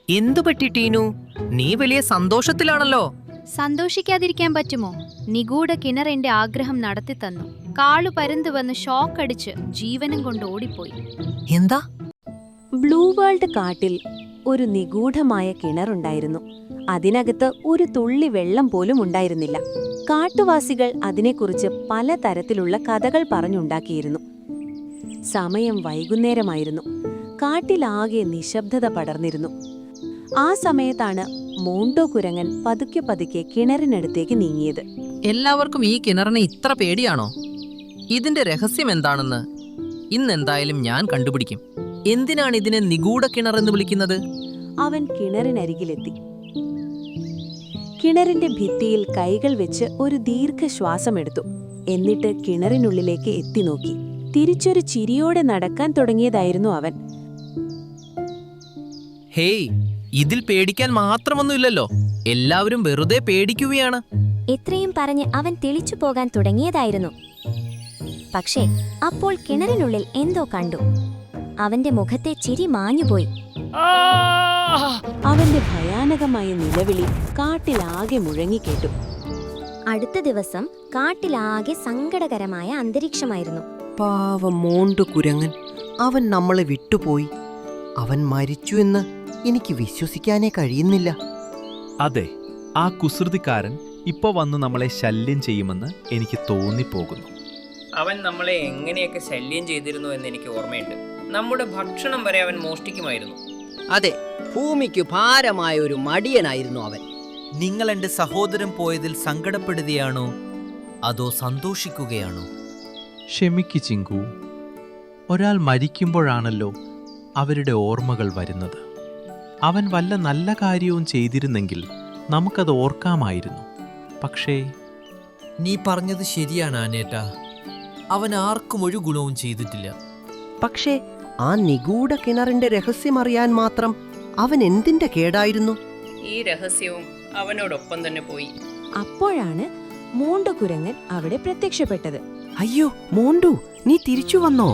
എന്തു പറ്റി ടീനു? നീ വലിയ സന്തോഷത്തിലാണല്ലോ. സന്തോഷിക്കാതിരിക്കാൻ പറ്റുമോ? നിഗൂഢ കിണർ എന്റെ ആഗ്രഹം നടത്തി തന്നു. കാളു പരുന്ത് വന്ന് ഷോക്കടിച്ച് ജീവനും കൊണ്ട് ഓടിപ്പോയി. എന്താ? ബ്ലൂ വേൾഡ് കാട്ടിൽ ഒരു നിഗൂഢമായ കിണറുണ്ടായിരുന്നു. അതിനകത്ത് ഒരു തുള്ളി വെള്ളം പോലും ഉണ്ടായിരുന്നില്ല. കാട്ടുവാസികൾ അതിനെക്കുറിച്ച് പലതരത്തിലുള്ള കഥകൾ പറഞ്ഞുണ്ടാക്കിയിരുന്നു. സമയം വൈകുന്നേരമായിരുന്നു. കാട്ടിലാകെ നിശബ്ദത പടർന്നിരുന്നു. ആ സമയത്താണ് മോണ്ടോ കുരങ്ങൻ പതുക്കെ പതുക്കെ കിണറിനടുത്തേക്ക് നീങ്ങിയത്. എല്ലാവർക്കും ഈ കിണറിനെ ഇത്ര പേടിയാണോ? ഇതിന്റെ രഹസ്യം എന്താണെന്ന് ഇന്നെന്തായാലും ഞാൻ കണ്ടുപിടിക്കും. എന്തിനാണ് ഇതിനെ നിഗൂഢ കിണർ എന്ന് വിളിക്കുന്നത്? അവൻ കിണറിനരികിലെത്തി. കിണറിന്റെ ഭിത്തിയിൽ കൈകൾ വെച്ച് ഒരു ദീർഘശ്വാസമെടുത്തു. എന്നിട്ട് കിണറിനുള്ളിലേക്ക് എത്തി നോക്കി. തിരിച്ചൊരു ചിരിയോടെ നടക്കാൻ തുടങ്ങിയതായിരുന്നു അവൻ. ഹേയ്, ഇതിൽ പേടിക്കാൻ മാത്രമൊന്നുമില്ലല്ലോ. എല്ലാവരും വെറുതെ പേടിക്കുകയാണ്. ഇത്രയും പറഞ്ഞ് അവൻ തെളിച്ചു പോകാൻ തുടങ്ങിയതായിരുന്നു. പക്ഷേ അപ്പോൾ കിണറിനുള്ളിൽ എന്തോ കണ്ടു. അവന്റെ മുഖത്തെ ചിരി മാഞ്ഞുപോയി. അവന്റെ ഭയാനകമായ നിലവിളി കാട്ടിലാകെ മുഴങ്ങിക്കേട്ടു. അടുത്ത ദിവസം കാട്ടിലാകെ സങ്കടകരമായ അന്തരീക്ഷമായിരുന്നു. പാവം മോണ്ടു കുരങ്ങൻ, അവൻ നമ്മളെ വിട്ടുപോയി. അവൻ മരിച്ചു എന്ന് എനിക്ക് വിശ്വസിക്കാനേ കഴിയുന്നില്ല. അതെ, ആ കുസൃതിക്കാരൻ ഇപ്പൊ വന്ന് നമ്മളെ ശല്യം ചെയ്യുമെന്ന് എനിക്ക് തോന്നിപ്പോകുന്നു. അവൻ നമ്മളെ എങ്ങനെയൊക്കെ ശല്യം ചെയ്തിരുന്നു എന്ന് എനിക്ക് ഓർമ്മയുണ്ട്. നമ്മുടെ ഭക്ഷണം വരെ അവൻ മോഷ്ടിക്കുമായിരുന്നു. അതെ, ഭൂമിക്ക് ഭാരമായ ഒരു മടിയനായിരുന്നു അവൻ. നിങ്ങൾ എന്റെ സഹോദരൻ പോയതിൽ സങ്കടപ്പെടുകയാണോ അതോ സന്തോഷിക്കുകയാണോ? ക്ഷമിക്ക് ചിങ്കു. ഒരാൾ മരിക്കുമ്പോഴാണല്ലോ അവരുടെ ഓർമ്മകൾ വരുന്നത്. അവൻ വല്ല നല്ല കാര്യവും ചെയ്തിരുന്നെങ്കിൽ നമുക്കത് ഓർക്കാമായിരുന്നു. പക്ഷേ നീ പറഞ്ഞത് ശരിയാണ് ആനേട്ട. അവൻ ആർക്കും ഒരു ഗുണവും ചെയ്തിട്ടില്ല. പക്ഷേ ആ നിഗൂഢ കിണറിന്റെ രഹസ്യമറിയാൻ മാത്രം അവൻ എന്തിന്റെ കേടായിരുന്നു? ഈ രഹസ്യവും അവനോടൊപ്പം തന്നെ പോയി. അപ്പോഴാണ് മോണ്ടു കുരങ്ങൻ അവിടെ പ്രത്യക്ഷപ്പെട്ടത്. അയ്യോ മോണ്ടു, നീ തിരിച്ചു വന്നോ?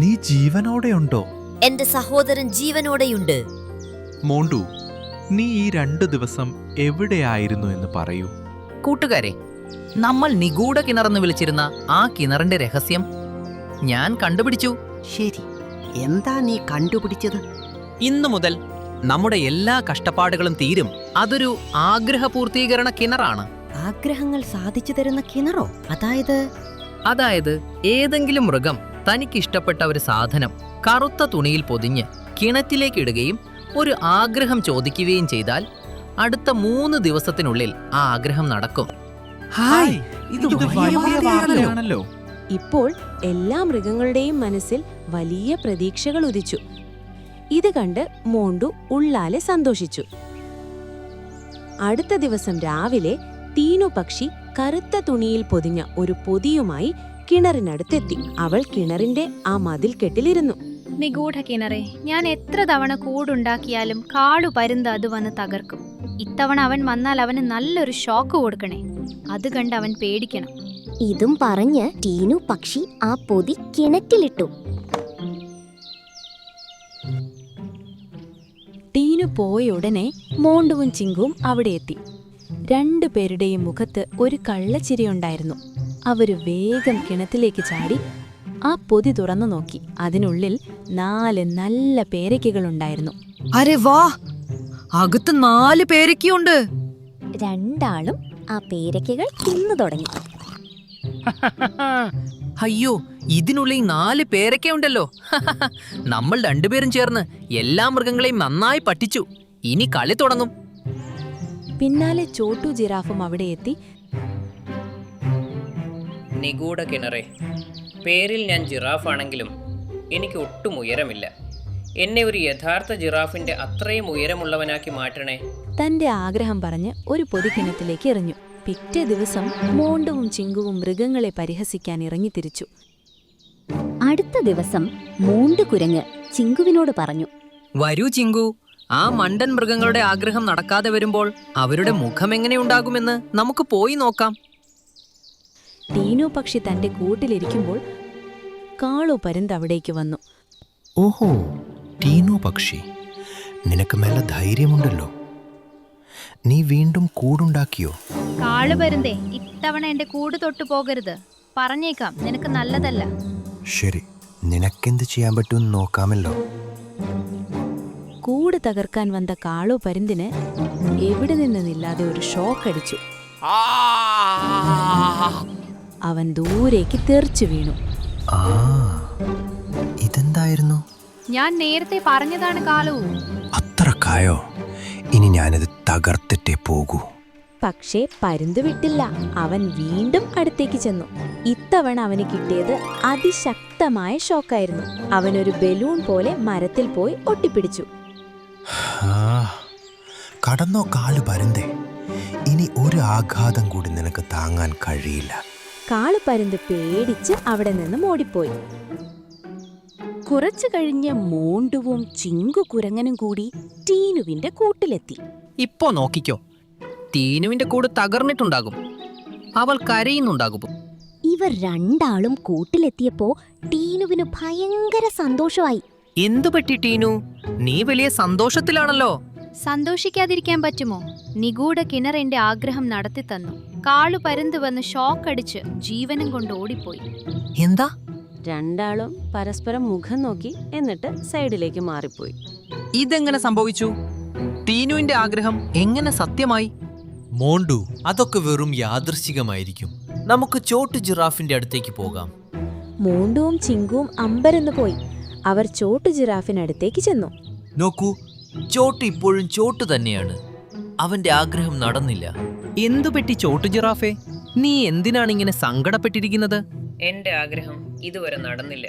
നീ ജീവനോടെയുണ്ടോ? എന്റെ സഹോദരൻ ജീവനോടെയുണ്ട്. മോണ്ടു, നീ ഈ 2 ദിവസം എവിടെയായിരുന്നു എന്ന് പറയൂ. കൂട്ടുകാരെ, നമ്മൾ നിഗൂഢ കിണറെന്ന് വിളിച്ചിരുന്ന ആ കിണറിന്റെ രഹസ്യം ഞാൻ കണ്ടുപിടിച്ചു. ശരി, എന്താ നീ കണ്ടുപിടിച്ചത്? ഇന്നു മുതൽ നമ്മുടെ എല്ലാ കഷ്ടപ്പാടുകളും തീരും. അതൊരു ആഗ്രഹപൂർത്തീകരണ കിണറാണ്. ആഗ്രഹങ്ങൾ സാധിച്ചു തരുന്ന കിണറോ? അതായത് ഏതെങ്കിലും മൃഗം തനിക്കിഷ്ടപ്പെട്ട ഒരു സാധനം കറുത്ത തുണിയിൽ പൊതിഞ്ഞ് കിണറ്റിലേക്കിടുകയും ഒരു ആഗ്രഹം ചോദിക്കുകയും ചെയ്താൽ അടുത്ത 3 ദിവസത്തിനുള്ളിൽ ആ ആഗ്രഹം നടക്കും. ഹായ്, ഇത് വലിയ വാർത്തയാണല്ലോ. ഇപ്പോൾ എല്ലാ മൃഗങ്ങളുടെയും മനസ്സിൽ വലിയ പ്രതീക്ഷകൾ ഉദിച്ചു. ഇത് കണ്ട് മോണ്ടു ഉള്ളാലെ സന്തോഷിച്ചു. അടുത്ത ദിവസം രാവിലെ ടീനു പക്ഷി കറുത്ത തുണിയിൽ പൊതിഞ്ഞ ഒരു പൊതിയുമായി കിണറിനടുത്തെത്തി. അവൾ കിണറിന്റെ ആ മതിൽക്കെട്ടിലിരുന്നു. നിഗൂഢ കിണറെ, ഞാൻ എത്ര തവണ കൂടുണ്ടാക്കിയാലും കാളു പരുന്ത് അത് വന്ന് തകർക്കും. ഇത്തവണ അവൻ വന്നാൽ അവന് നല്ലൊരു ഷോക്ക് കൊടുക്കണേ. അത് കണ്ട് അവൻ പേടിക്കണം. ഇതും പറഞ്ഞ് ടീനു പക്ഷി ആ പൊതി കിണറ്റിലിട്ടു. ടീനു പോയ ഉടനെ മോണ്ടുവും ചിങ്കുവും അവിടെ എത്തി. 2 പേരുടെയും മുഖത്ത് ഒരു കള്ളച്ചിരിയുണ്ടായിരുന്നു. അവര് വേഗം കിണറ്റിലേക്ക് ചാടി ആ പൊതി തുറന്നു നോക്കി. അതിനുള്ളിൽ 4 നല്ല പേരയ്ക്കകളുണ്ടായിരുന്നു. അരെ വാ, അകത്ത് 4 പേരയ്ക്കുണ്ട്. രണ്ടാളും ആ പേരയ്ക്കകൾ തിന്നു തുടങ്ങി. അയ്യോ, ഇതിനുള്ളിൽ 4 പേരൊക്കെ ഉണ്ടല്ലോ. നമ്മൾ 2 പേരും ചേർന്ന് എല്ലാ മൃഗങ്ങളെയും നന്നായി പറ്റിച്ചു. ഇനി കളി തുടങ്ങും. പിന്നാലെ ചോട്ടു ജിറാഫും അവിടെ എത്തി. നിഗൂഢ കിണറെ, പേരിൽ ഞാൻ ജിറാഫാണെങ്കിലും എനിക്ക് ഒട്ടും ഉയരമില്ല. എന്നെ ഒരു യഥാർത്ഥ ജിറാഫിന്റെ അത്രയും ഉയരമുള്ളവനാക്കി മാറ്റണേ. തന്റെ ആഗ്രഹം പറഞ്ഞ് ഒരു പൊതി കിണറ്റിലേക്ക് എറിഞ്ഞു. പിറ്റേ ദിവസം മോണ്ടുവും ചിങ്കുവും മൃഗങ്ങളെ പരിഹസിക്കാൻ ഇറങ്ങിത്തിരിച്ചു. അടുത്ത ദിവസം മോണ്ടു കുരങ്ങ് ചിങ്കുവിനോട് പറഞ്ഞു, വരൂ ചിങ്കു, ആ മണ്ടൻ മൃഗങ്ങളുടെ ആഗ്രഹം നടക്കാതെ വരുമ്പോൾ അവരുടെ മുഖം എങ്ങനെയുണ്ടാകുമെന്ന് നമുക്ക് പോയി നോക്കാം. ടീനു പക്ഷി തന്റെ കൂട്ടിലിരിക്കുമ്പോൾ കാളു പരുന്ത് അവിടേക്ക് വന്നു. ഓഹോ, ടീനു പക്ഷി, നിനക്ക് മേലെ ധൈര്യമുണ്ടല്ലോ. നീ വീണ്ടും കൂടുണ്ടാക്കിയോ? കാളുപരുന്തേ, ഇത്തവണ എന്റെ കൂട് തൊട്ടു പോകരുത്. പറഞ്ഞേക്കാം, നിനക്ക് നല്ലതല്ല. ശരി, നിനക്കെന്ത് ചെയ്യാൻ പറ്റുമെന്ന് നോക്കാമല്ലോ. കൂട് തകർക്കാൻ വന്ന കാളു പരുന്തിന് എവിടെ നിന്നില്ലാതെ ഒരു ഷോക്ക് അടിച്ചു. അവൻ ദൂരേക്ക് തെറിച്ചു വീണു. ആ, ഇതെന്തായിരുന്നു? ഞാൻ നേരത്തെ പറഞ്ഞതാണ് കാളു. അത്രക്കായോ? ഇനി ഞാനത് തകർത്തിട്ടേ പോകൂ. പക്ഷേ പരുന്ത് വിട്ടില്ല. അവൻ വീണ്ടും അടുത്തേക്ക് ചെന്നു. ഇത്തവണ അവന് കിട്ടിയത് അതിശക്തമായ ഷോക്കായിരുന്നു. അവനൊരു ബലൂൺ പോലെ മരത്തിൽ പോയി ഒട്ടിപ്പിടിച്ചു. കടന്നോ കാലു പരുന്തേ, ഇനി ഒരു ആഘാതം കൂടി നിനക്ക് താങ്ങാൻ കഴിയില്ല. കാളുപരുന്ത് പേടിച്ച് അവിടെ നിന്നും ഓടിപ്പോയി. കുറച്ചു കഴിഞ്ഞ് മോണ്ടുവും ചിങ്കു കുരങ്ങനും കൂടി ടീനുവിന്റെ കൂട്ടിലെത്തി. ഇപ്പോ നോക്കിക്കോ, ടീനുവിന്റെ കൂട് തകർന്നിട്ടുണ്ടാകും. അവൾ കരയുന്നുണ്ടാകും. ഇവർ രണ്ടാളും കൂട്ടിലെത്തിയപ്പോ ടീനുവിന് ഭയങ്കര സന്തോഷമായി. എന്തു പറ്റി ടീനു? നീ വലിയ സന്തോഷത്തിലാണല്ലോ. സന്തോഷിക്കാതിരിക്കാൻ പറ്റുമോ? നിഗൂഢ കിണർ എന്റെ ആഗ്രഹം നടത്തി തന്നു. കാളു പരുന്ത് വന്ന് ഷോക്കടിച്ച് ജീവനും കൊണ്ട് ഓടിപ്പോയി. എന്താ? രണ്ടാളും പരസ്പരം മുഖം നോക്കി, എന്നിട്ട് സൈഡിലേക്ക് മാറിപ്പോയി. ഇതെങ്ങനെ സംഭവിച്ചു? ടീനുവിന്റെ ആഗ്രഹം എങ്ങനെ സത്യമായി? മോണ്ടു, അതൊക്കെ വെറും യാദൃശ്ചികമായിരിക്കും. നമുക്ക് ചോട്ട് ജിറാഫിന്റെ അടുത്തേക്ക് പോകാം. മോണ്ടുവും ചിങ്കുവും അമ്പരന്ന് പോയി. അവർ ചോട്ടു ജിറാഫിനടുത്തേക്ക് ചെന്നു. നോക്കൂ, ചോട്ട് ഇപ്പോഴും ചോട്ട് തന്നെയാണ്. അവന്റെ ആഗ്രഹം നടന്നില്ല. എന്തു പറ്റി ചോട്ടു ജിറാഫേ? നീ എന്തിനാണ് ഇങ്ങനെ സങ്കടപ്പെട്ടിരിക്കുന്നത്? എന്റെ ആഗ്രഹം ഇതുവരെ നടന്നില്ല.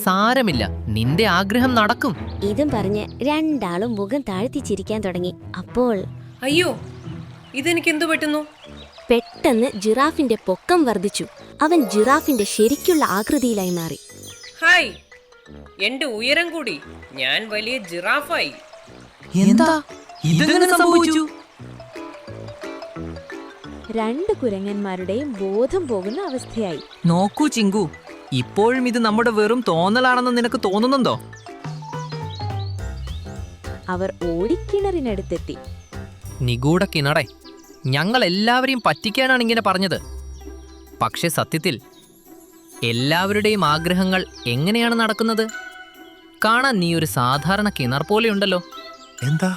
സാരമില്ല, നിന്റെ ആഗ്രഹം നടക്കും. ഇതും പറഞ്ഞ് രണ്ടാളും മുഖം താഴ്ത്തി ചിരിക്കാൻ തുടങ്ങി. അപ്പോൾ അയ്യോ, ഇതെനിക്ക് എന്തു പറ്റുന്നു? പെട്ടെന്ന് ജിറാഫിന്റെ പൊക്കം വർദ്ധിച്ചു. അവൻ ജിറാഫിന്റെ ശരിക്കുള്ള ആകൃതിയിലായി മാറി. ഹായ്, എന്റെ ഉയരം കൂടി. ഞാൻ വലിയ ജിറാഫായി. എന്താ? ഇതെങ്ങനെ സംഭവിച്ചു? രണ്ട് കുരങ്ങന്മാരുടെയും ബോധം പോകുന്ന അവസ്ഥയായി. നോക്കൂ ചിങ്കു, ഇപ്പോഴും ഇത് നമ്മുടെ വെറും തോന്നലാണെന്ന് നിനക്ക് തോന്നുന്നുണ്ടോ? അവർ ഓടിക്കിണറിനടുത്തെത്തി. നിഗൂഢ കിണറേ, ഞങ്ങൾ എല്ലാവരെയും പറ്റിക്കാനാണ് ഇങ്ങനെ പറഞ്ഞത്. പക്ഷെ സത്യത്തിൽ എല്ലാവരുടെയും ആഗ്രഹങ്ങൾ എങ്ങനെയാണ് നടക്കുന്നത്? കാണാൻ നീ ഒരു സാധാരണ കിണർ പോലെയുണ്ടല്ലോ. എന്താ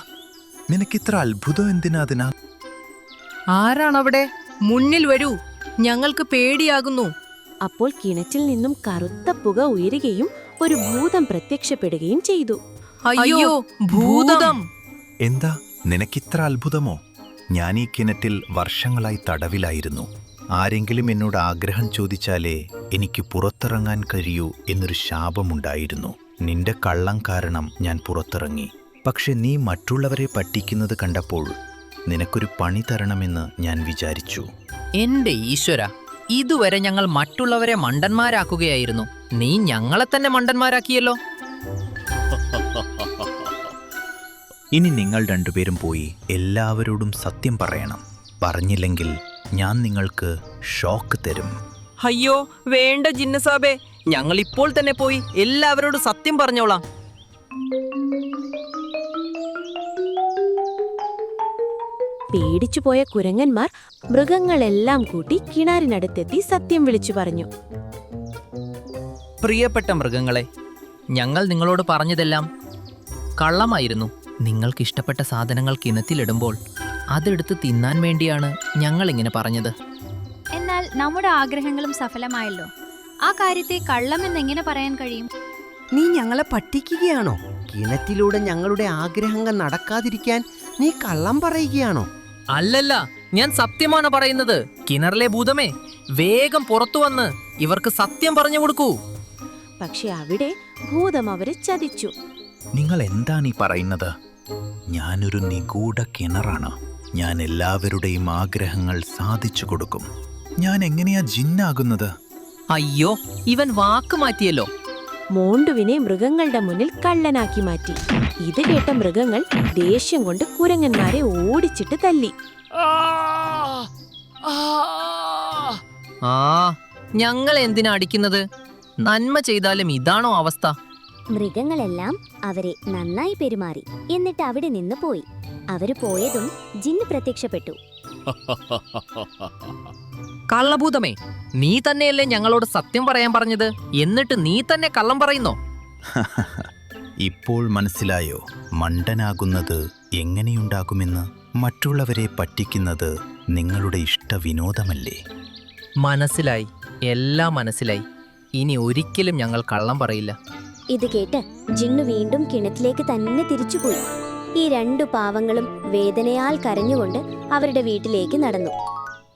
നിനക്കിത്ര അത്ഭുതം? എന്തിനാ അതിനാ? ആരാണവിടെ? മുന്നിൽ വരൂ, ഞങ്ങൾക്ക് പേടിയാകുന്നു. അപ്പോൾ കിണറ്റിൽ നിന്നും കറുത്ത പുക ഉയരുകയും ഒരു ഭൂതം പ്രത്യക്ഷപ്പെടുകയും ചെയ്തു. അയ്യോ, ഭൂതം! എന്താ നിനക്കിത്ര അത്ഭുതമോ? ഞാൻ ഈ കിണറ്റിൽ വർഷങ്ങളായി തടവിലായിരുന്നു. ആരെങ്കിലും എന്നോട് ആഗ്രഹം ചോദിച്ചാലേ എനിക്ക് പുറത്തിറങ്ങാൻ കഴിയൂ എന്നൊരു ശാപമുണ്ടായിരുന്നു. നിന്റെ കള്ളം കാരണം ഞാൻ പുറത്തിറങ്ങി. പക്ഷെ നീ മറ്റുള്ളവരെ പറ്റിക്കുന്നത് കണ്ടപ്പോൾ നിനക്കൊരു പണി തരണമെന്ന് ഞാൻ വിചാരിച്ചു. എന്റെ ഈശ്വര, ഇതുവരെ ഞങ്ങൾ മറ്റുള്ളവരെ മണ്ടന്മാരാക്കുകയായിരുന്നു. നീ ഞങ്ങളെ തന്നെ മണ്ടന്മാരാക്കിയല്ലോ. ഇനി നിങ്ങൾ രണ്ടുപേരും പോയി എല്ലാവരോടും സത്യം പറയണം. പറഞ്ഞില്ലെങ്കിൽ ഞാൻ നിങ്ങൾക്ക് ഷോക്ക് തരും. അയ്യോ വേണ്ട ജിന്നസാബേ, ഞങ്ങൾ ഇപ്പോൾ തന്നെ പോയി എല്ലാവരോടും സത്യം പറഞ്ഞോളാം. പേടിച്ചുപോയ കുരങ്ങന്മാർ മൃഗങ്ങളെല്ലാം കൂട്ടി കിണറിനടുത്തെത്തി സത്യം വിളിച്ചു പറഞ്ഞു. പ്രിയപ്പെട്ട മൃഗങ്ങളെ, ഞങ്ങൾ നിങ്ങളോട് പറഞ്ഞതെല്ലാം കള്ളമായിരുന്നു. നിങ്ങൾക്ക് ഇഷ്ടപ്പെട്ട സാധനങ്ങൾ കിണറ്റിലിടുമ്പോൾ അതെടുത്ത് തിന്നാൻ വേണ്ടിയാണ് ഞങ്ങൾ ഇങ്ങനെ പറഞ്ഞത്. എന്നാൽ നമ്മുടെ ആഗ്രഹങ്ങളും സഫലമായല്ലോ. ആ കാര്യത്തെ കള്ളമെന്നെങ്ങനെ പറയാൻ കഴിയും? നീ ഞങ്ങളെ പറ്റിക്കുകയാണോ? കിണറ്റിലൂടെ ഞങ്ങളുടെ ആഗ്രഹങ്ങൾ നടക്കാതിരിക്കാൻ നീ കള്ളം പറയുകയാണോ? അല്ലല്ല, ഞാൻ സത്യമാണ് പറയുന്നത്. കിണറിലെ ഭൂതമേ, വേഗം പുറത്തു വന്ന് ഇവർക്ക് സത്യം പറഞ്ഞു കൊടുക്കൂ. പക്ഷെ അവിടെ ഭൂതം അവരെ ചതിച്ചു. നിങ്ങൾ എന്താണ് ഈ പറയുന്നത്? ഞാനൊരു നിഗൂഢ കിണറാണ്. ഞാൻ എല്ലാവരുടെയും ആഗ്രഹങ്ങൾ സാധിച്ചു കൊടുക്കും. ഞാൻ എങ്ങനെയാ ജിന്നാകുന്നത്? അയ്യോ, ഇവൻ വാക്ക് മാറ്റിയല്ലോ. മോണ്ടുവിനെ മൃഗങ്ങളുടെ മുന്നിൽ കള്ളനാക്കി മാറ്റി. ഇത് കേട്ട മൃഗങ്ങൾ ദേഷ്യം കൊണ്ട് കുരങ്ങന്മാരെ ഓടിച്ചിട്ട് തല്ലി. ആ, ഞങ്ങൾ എന്തിനാ അടിക്കുന്നത്? നന്മ ചെയ്താലും ഇതാണോ അവസ്ഥ? മൃഗങ്ങളെല്ലാം അവരെ നന്നായി പെരുമാറി. എന്നിട്ട് അവിടെ നിന്ന് പോയി. അവര് പോയതും ജിന്ന് പ്രത്യക്ഷപ്പെട്ടു. കള്ളഭൂതമേ, നീ തന്നെയല്ലേ ഞങ്ങളോട് സത്യം പറയാൻ പറഞ്ഞത്? എന്നിട്ട് നീ തന്നെ കള്ളം പറയുന്നോ? ഇപ്പോൾ മനസ്സിലായോ മണ്ടനാകുന്നത് എങ്ങനെയുണ്ടാകുമെന്ന്? മറ്റുള്ളവരെ പറ്റിക്കുന്നത് നിങ്ങളുടെ ഇഷ്ടവിനോദമല്ലേ? മനസ്സിലായി, എല്ലാം മനസ്സിലായി. ഇനി ഒരിക്കലും ഞങ്ങൾ കള്ളം പറയില്ല. ഇത് കേട്ട് ജിന്നു വീണ്ടും കിണറ്റിലേക്ക് തന്നെ തിരിച്ചുപോയി. ഈ 2 പാവങ്ങളും വേദനയാൽ കരഞ്ഞുകൊണ്ട് അവരുടെ വീട്ടിലേക്ക് നടന്നു.